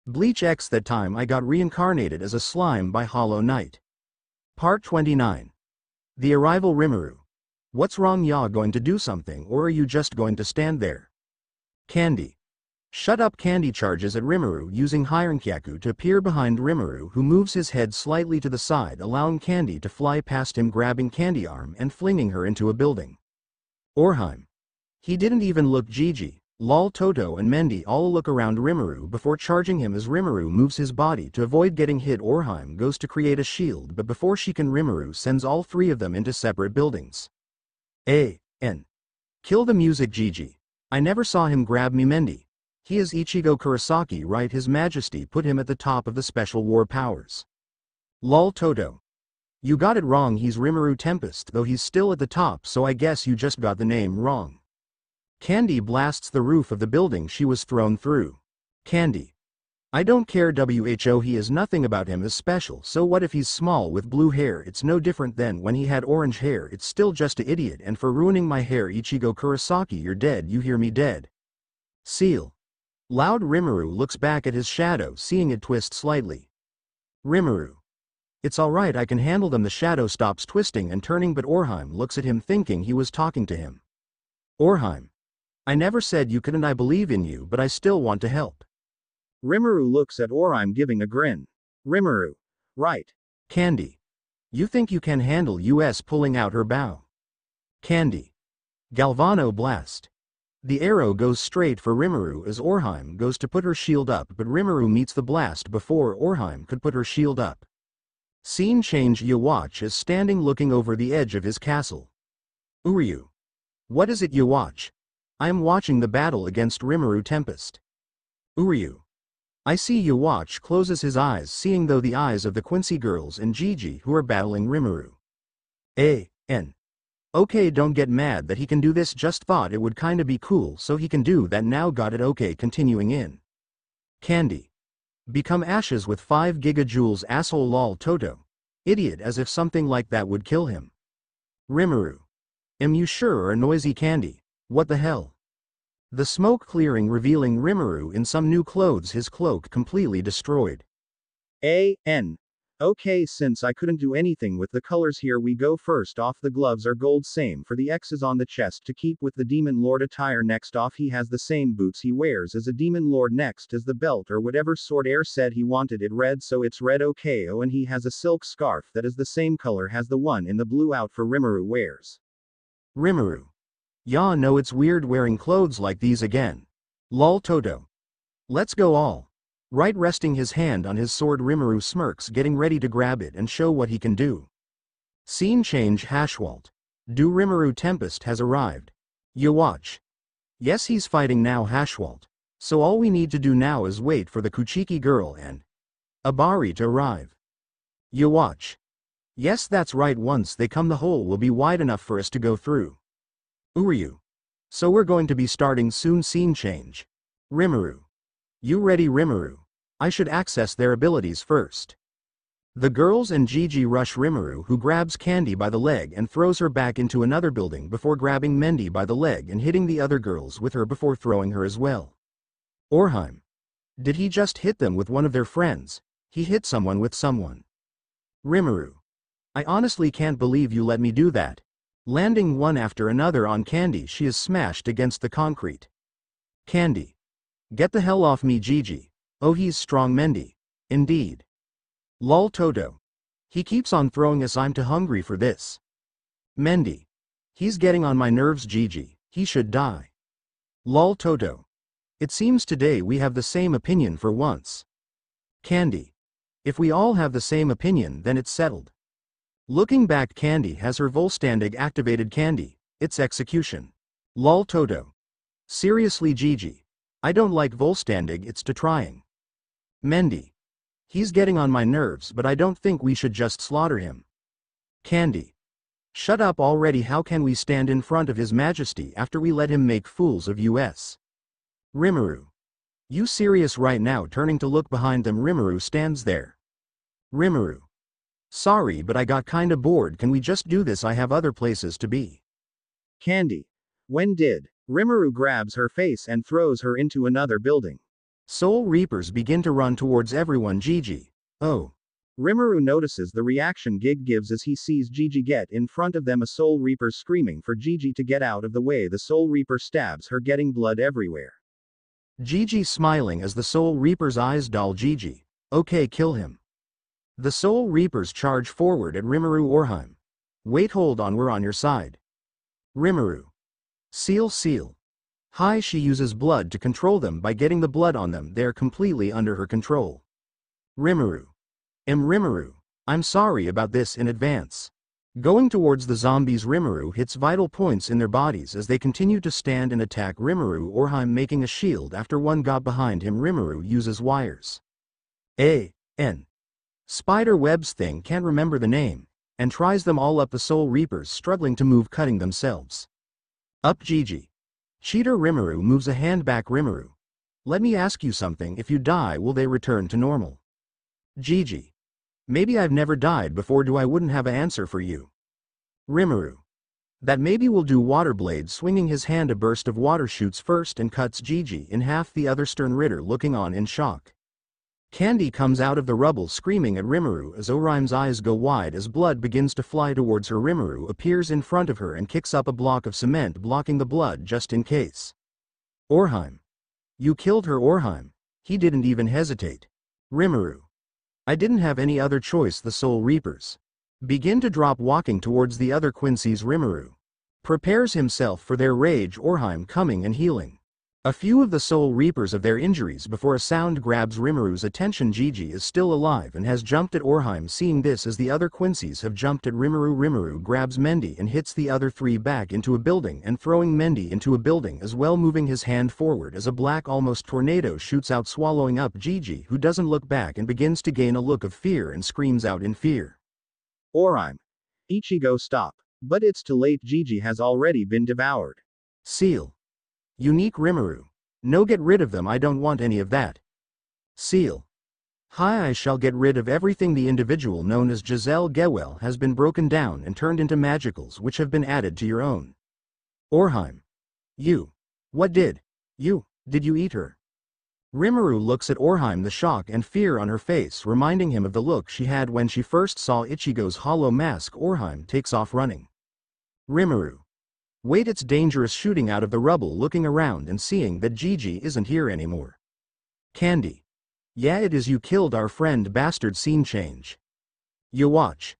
Bleach X that time I got reincarnated as a slime by HollowKnight. Part 29. The arrival Rimuru. What's wrong, ya going to do something or are you just going to stand there? Candy. Shut up. Candy charges at Rimuru using Hirankyaku to appear behind Rimuru, who moves his head slightly to the side, allowing Candy to fly past him, grabbing Candy arm and flinging her into a building. Orheim. He didn't even look. Gigi, Lol, Toto and Mendy all look around Rimuru before charging him as Rimuru moves his body to avoid getting hit. Orheim goes to create a shield, but before she can, Rimuru sends all three of them into separate buildings. A.N. Kill the music. Gigi. I never saw him grab me. Mendy. He is Ichigo Kurosaki, right? His Majesty put him at the top of the special war powers. Lol. Toto. You got it wrong, he's Rimuru Tempest, though he's still at the top, so I guess you just got the name wrong. Candy blasts the roof of the building she was thrown through. Candy. I don't care. Who he is, nothing about him is special, so what if he's small with blue hair? It's no different than when he had orange hair. It's still just a idiot, and for ruining my hair, Ichigo Kurosaki, you're dead. You hear me? Dead. Seal. Loud. Rimuru looks back at his shadow, seeing it twist slightly. Rimuru. It's alright, I can handle them. The shadow stops twisting and turning, but Orheim looks at him thinking he was talking to him. Orheim. I never said you couldn't. I believe in you, but I still want to help. Rimuru looks at Orheim giving a grin. Rimuru. Right. Candy. You think you can handle us, pulling out her bow. Candy. Galvano blast. The arrow goes straight for Rimuru as Orheim goes to put her shield up, but Rimuru meets the blast before Orheim could put her shield up. Scene change. Yawatch is standing looking over the edge of his castle. Uryu. What is it, Yawatch? I am watching the battle against Rimuru Tempest. Uryu. I see. Yawatch closes his eyes, seeing though the eyes of the Quincy girls and Gigi who are battling Rimuru. A.N. Okay, don't get mad that he can do this, just thought it would kinda be cool so he can do that now. Got it. Okay, continuing in. Candy. Become ashes with 5 gigajoules. Asshole. Lol. Toto. Idiot, as if something like that would kill him. Rimuru. Am you sure? Or noisy. Candy. What the hell? The smoke clearing, revealing Rimuru in some new clothes, his cloak completely destroyed. A.N. Okay, since I couldn't do anything with the colors, here we go. First off, the gloves are gold, same for the X's on the chest to keep with the Demon Lord attire. Next off, he has the same boots he wears as a Demon Lord. Next is the belt or whatever sort. Air said he wanted it red, so it's red. Okay. Oh, and he has a silk scarf that is the same color as the one in the blue outfit Rimuru wears. Rimuru. Ya know it's weird wearing clothes like these again. Lol. Toto. Let's go all. Right, resting his hand on his sword, Rimuru smirks, getting ready to grab it and show what he can do. Scene change. Hashwalt. Do Rimuru Tempest has arrived. Yawatch. Yes, he's fighting now. Hashwalt. So all we need to do now is wait for the Kuchiki girl and Abari to arrive. Yawatch. Yes, that's right, once they come the hole will be wide enough for us to go through. Uryu. So we're going to be starting soon. Scene change. Rimuru. You ready? Rimuru. I should access their abilities first. The girls and Gigi rush Rimuru, who grabs Candy by the leg and throws her back into another building before grabbing Mendy by the leg and hitting the other girls with her before throwing her as well. Orheim. Did he just hit them with one of their friends? He hit someone with someone. Rimuru. I honestly can't believe you let me do that. Landing one after another on Candy, she is smashed against the concrete. Candy. Get the hell off me. Gigi. Oh, he's strong. Mendy. Indeed. Lol. Toto. He keeps on throwing us. I'm too hungry for this. Mendy. He's getting on my nerves. Gigi. He should die. Lol. Toto. It seems today we have the same opinion for once. Candy. If we all have the same opinion, then it's settled. Looking back, Candy has her Volstandig activated. Candy. It's execution. Lol. Toto. Seriously. Gigi. I don't like Volstandig, it's to trying. Mendy. He's getting on my nerves, but I don't think we should just slaughter him. Candy. Shut up already. How can we stand in front of His Majesty after we let him make fools of us? Rimuru. You serious right now? Turning to look behind them, Rimuru stands there. Rimuru. Sorry, but I got kinda bored. Can we just do this? I have other places to be. Candy. When did? Rimuru grabs her face and throws her into another building. Soul Reapers begin to run towards everyone. Gigi. Oh. Rimuru notices the reaction Gig gives as he sees Gigi get in front of them. A Soul Reaper screaming for Gigi to get out of the way. The Soul Reaper stabs her, getting blood everywhere. Gigi smiling as the Soul Reaper's eyes dull. Gigi. Okay, kill him. The Soul Reapers charge forward at Rimuru. Orheim. Wait, hold on, we're on your side. Rimuru. Seal. Hi, she uses blood to control them. By getting the blood on them, they're completely under her control. Rimuru. Rimuru. I'm sorry about this in advance. Going towards the zombies, Rimuru hits vital points in their bodies as they continue to stand and attack Rimuru. Orheim making a shield after one got behind him. Rimuru uses wires. A.N. Spider webs thing, can't remember the name, and tries them all up. The Soul Reapers struggling to move, cutting themselves. Up Gigi. Cheater. Rimuru moves a hand back. Rimuru. Let me ask you something, if you die will they return to normal? Gigi. Maybe I've never died before, do I wouldn't have an answer for you. Rimuru. That maybe will do. Waterblade swinging his hand, a burst of water shoots first and cuts Gigi in half. The other Stern Ritter looking on in shock. Candy comes out of the rubble screaming at Rimuru as Orheim's eyes go wide as blood begins to fly towards her. Rimuru appears in front of her and kicks up a block of cement blocking the blood just in case. Orheim. You killed her. Orheim. He didn't even hesitate. Rimuru. I didn't have any other choice. The Soul Reapers begin to drop, walking towards the other Quincy's. Rimuru prepares himself for their rage. Orheim coming and healing a few of the Soul Reapers of their injuries before a sound grabs Rimuru's attention. Gigi is still alive and has jumped at Orheim. Seeing this as the other Quincy's have jumped at Rimuru, Rimuru grabs Mendy and hits the other three back into a building and throwing Mendy into a building as well, moving his hand forward as a black almost tornado shoots out, swallowing up Gigi, who doesn't look back and begins to gain a look of fear and screams out in fear. Orheim. Ichigo, stop. But it's too late. Gigi has already been devoured. Seal. Unique. Rimuru. No, get rid of them, I don't want any of that. Seal. Hi, I shall get rid of everything. The individual known as Giselle Gewell has been broken down and turned into magicals which have been added to your own. Orheim. You. What did you eat her? Rimuru looks at Orheim, the shock and fear on her face reminding him of the look she had when she first saw Ichigo's hollow mask. Orheim takes off running. Rimuru. Wait, it's dangerous. Shooting out of the rubble, looking around and seeing that Gigi isn't here anymore. Candy. Yeah, it is. You killed our friend. Bastard. Scene change. You watch.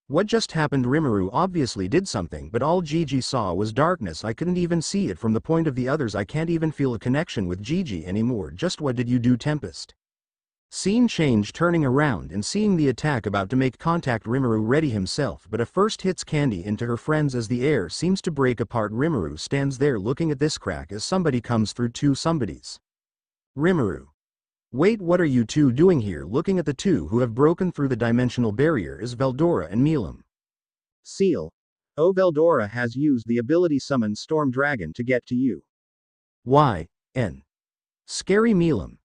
What just happened? Rimuru obviously did something, but all Gigi saw was darkness. I couldn't even see it from the point of the others. I can't even feel a connection with Gigi anymore. Just what did you do, Tempest? Scene change, turning around and seeing the attack about to make contact. Rimuru ready himself, but a first hits Candy into her friends as the air seems to break apart. Rimuru stands there looking at this crack as somebody comes through. Two somebodies. Rimuru. Wait, what are you two doing here? Looking at the two who have broken through the dimensional barrier is Veldora and Milam. Seal. Oh, Veldora has used the ability Summon Storm Dragon to get to you. Y.N. Scary. Milam.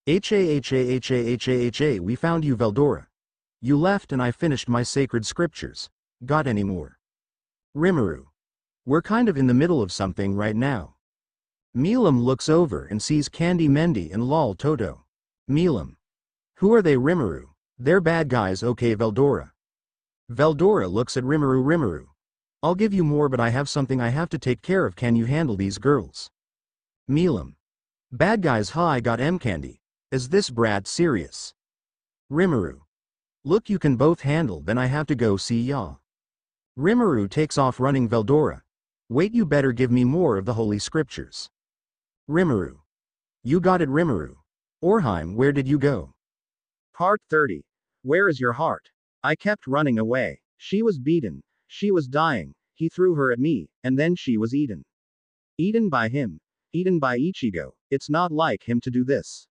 We found you, Veldora. You left and I finished my sacred scriptures. Got any more? Rimuru. We're kind of in the middle of something right now. Milam looks over and sees Candy, Mendy and Lol Toto. Milam. Who are they? Rimuru. They're bad guys. Okay, Veldora. Veldora looks at Rimuru. Rimuru. I'll give you more, but I have something I have to take care of. Can you handle these girls? Milam. Bad guys? Huh, I got Candy. Is this brat serious? Rimuru. Look, you can both handle, then I have to go see ya. Rimuru takes off running. Veldora. Wait, you better give me more of the holy scriptures. Rimuru. You got it. Rimuru. Orheim, where did you go? Part 30. Where is your heart? I kept running away. She was beaten. She was dying. He threw her at me, and then she was eaten. Eaten by him. Eaten by Ichigo. It's not like him to do this.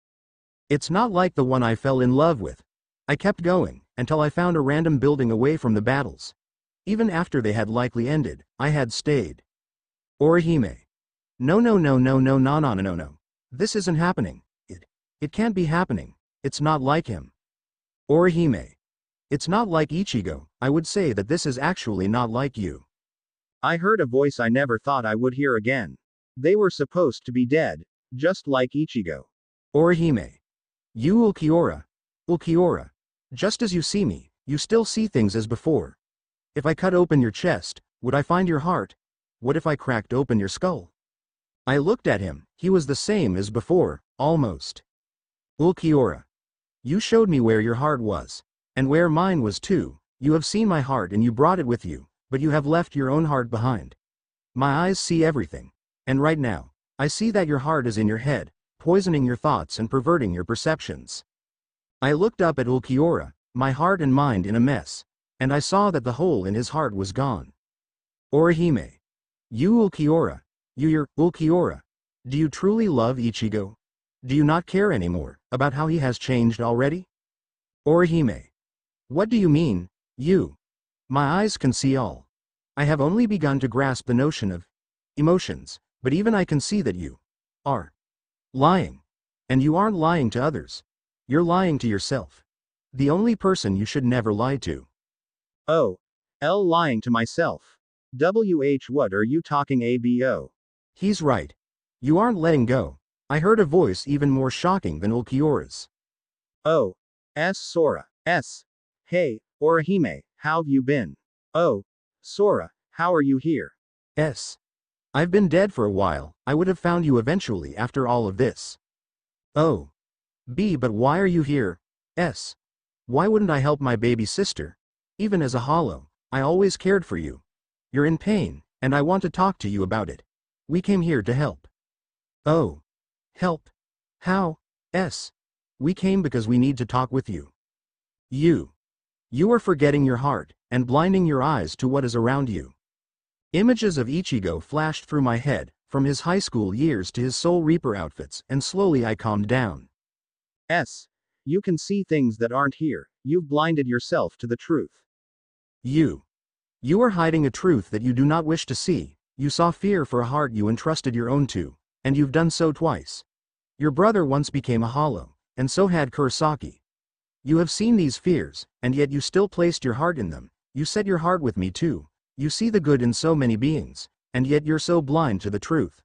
It's not like the one I fell in love with. I kept going, until I found a random building away from the battles. Even after they had likely ended, I had stayed. Orihime. No. This isn't happening. It can't be happening. It's not like him. Orihime. It's not like Ichigo. I would say that this is actually not like you. I heard a voice I never thought I would hear again. They were supposed to be dead, just like Ichigo. Orihime. You Ulquiorra. Ulquiorra. Just as you see me, you still see things as before. If I cut open your chest, would I find your heart? What if I cracked open your skull? I looked at him, he was the same as before, almost. Ulquiorra. You showed me where your heart was. And where mine was too. You have seen my heart and you brought it with you, but you have left your own heart behind. My eyes see everything. And right now, I see that your heart is in your head, poisoning your thoughts and perverting your perceptions. I looked up at Ulquiorra, my heart and mind in a mess, and I saw that the hole in his heart was gone. Orihime. You Ulquiorra. You're Ulquiorra. Do you truly love Ichigo? Do you not care anymore about how he has changed already? Orihime. What do you mean, you? My eyes can see all. I have only begun to grasp the notion of emotions, but even I can see that you are lying. And you aren't lying to others. You're lying to yourself. The only person you should never lie to. Oh. Lying to myself. What are you talking abo? He's right. You aren't letting go. I heard a voice even more shocking than Ulquiorra's. Oh. Sora. Hey, Orihime, how've you been? Oh. Sora, how are you here? I've been dead for a while, I would have found you eventually after all of this. Oh. But why are you here? Why wouldn't I help my baby sister? Even as a Hollow, I always cared for you. You're in pain, and I want to talk to you about it. We came here to help. Oh. Help? How? We came because we need to talk with you. You are forgetting your heart, and blinding your eyes to what is around you. Images of Ichigo flashed through my head, from his high school years to his Soul Reaper outfits, and slowly I calmed down. You can see things that aren't here, you've blinded yourself to the truth. You are hiding a truth that you do not wish to see. You saw fear for a heart you entrusted your own to, and you've done so twice. Your brother once became a Hollow, and so had Kurosaki. You have seen these fears, and yet you still placed your heart in them. You set your heart with me too. You see the good in so many beings, and yet you're so blind to the truth.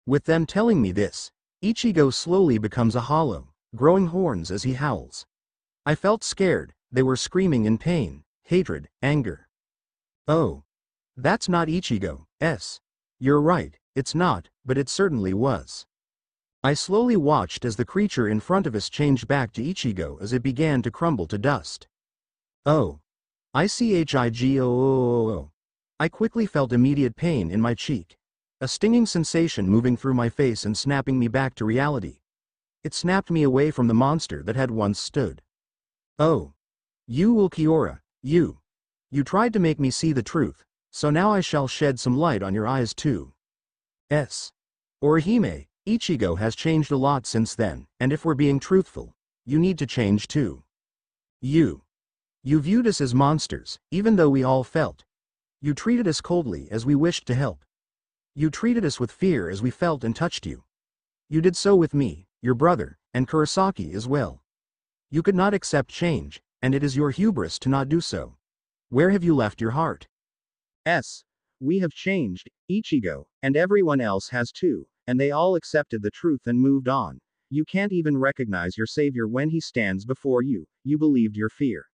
With them telling me this, Ichigo slowly becomes a Hollow, growing horns as he howls. I felt scared, they were screaming in pain, hatred, anger. Oh. That's not Ichigo. You're right, it's not, but it certainly was. I slowly watched as the creature in front of us changed back to Ichigo as it began to crumble to dust. Oh. I see Higo. I quickly felt immediate pain in my cheek. A stinging sensation moving through my face and snapping me back to reality. It snapped me away from the monster that had once stood. Oh. You Ulquiorra, you tried to make me see the truth, so now I shall shed some light on your eyes too. Orihime, Ichigo has changed a lot since then, and if we're being truthful, you need to change too. You viewed us as monsters, even though we all felt. You treated us coldly as we wished to help. You treated us with fear as we felt and touched you. You did so with me, your brother, and Kurosaki as well. You could not accept change, and it is your hubris to not do so. Where have you left your heart? We have changed, Ichigo, and everyone else has too, and they all accepted the truth and moved on. You can't even recognize your savior when he stands before you, you believed your fear.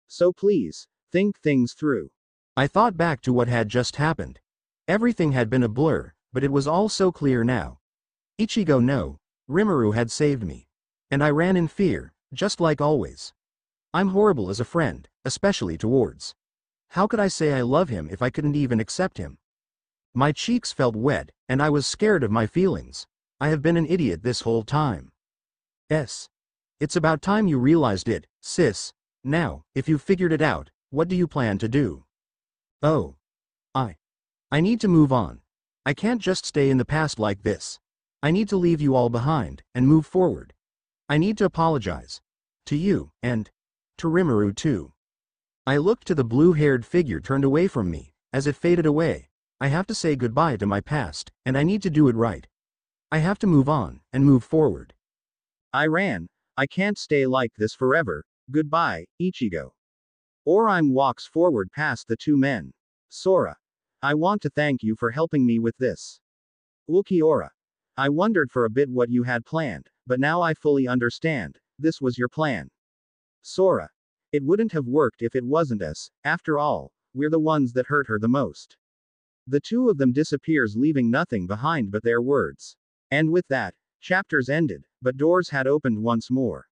So please, think things through. I thought back to what had just happened. Everything had been a blur, but it was all so clear now. Ichigo no, Rimuru had saved me. And I ran in fear, just like always. I'm horrible as a friend, especially towards. How could I say I love him if I couldn't even accept him? My cheeks felt wet, and I was scared of my feelings. I have been an idiot this whole time. It's about time you realized it, sis. Now, if you've figured it out, what do you plan to do? Oh. I need to move on. I can't just stay in the past like this. I need to leave you all behind, and move forward. I need to apologize. To you, and to Rimuru too. I looked to the blue-haired figure turned away from me. As it faded away, I have to say goodbye to my past, and I need to do it right. I have to move on, and move forward. I can't stay like this forever. Goodbye, Ichigo. Orihime walks forward past the two men. Sora. I want to thank you for helping me with this. Ulquiorra. I wondered for a bit what you had planned, But now I fully understand. This was your plan. Sora. It wouldn't have worked if it wasn't us. After all, we're the ones that hurt her the most. The two of them disappears, leaving nothing behind but their words. And with that, chapters ended, but doors had opened once more.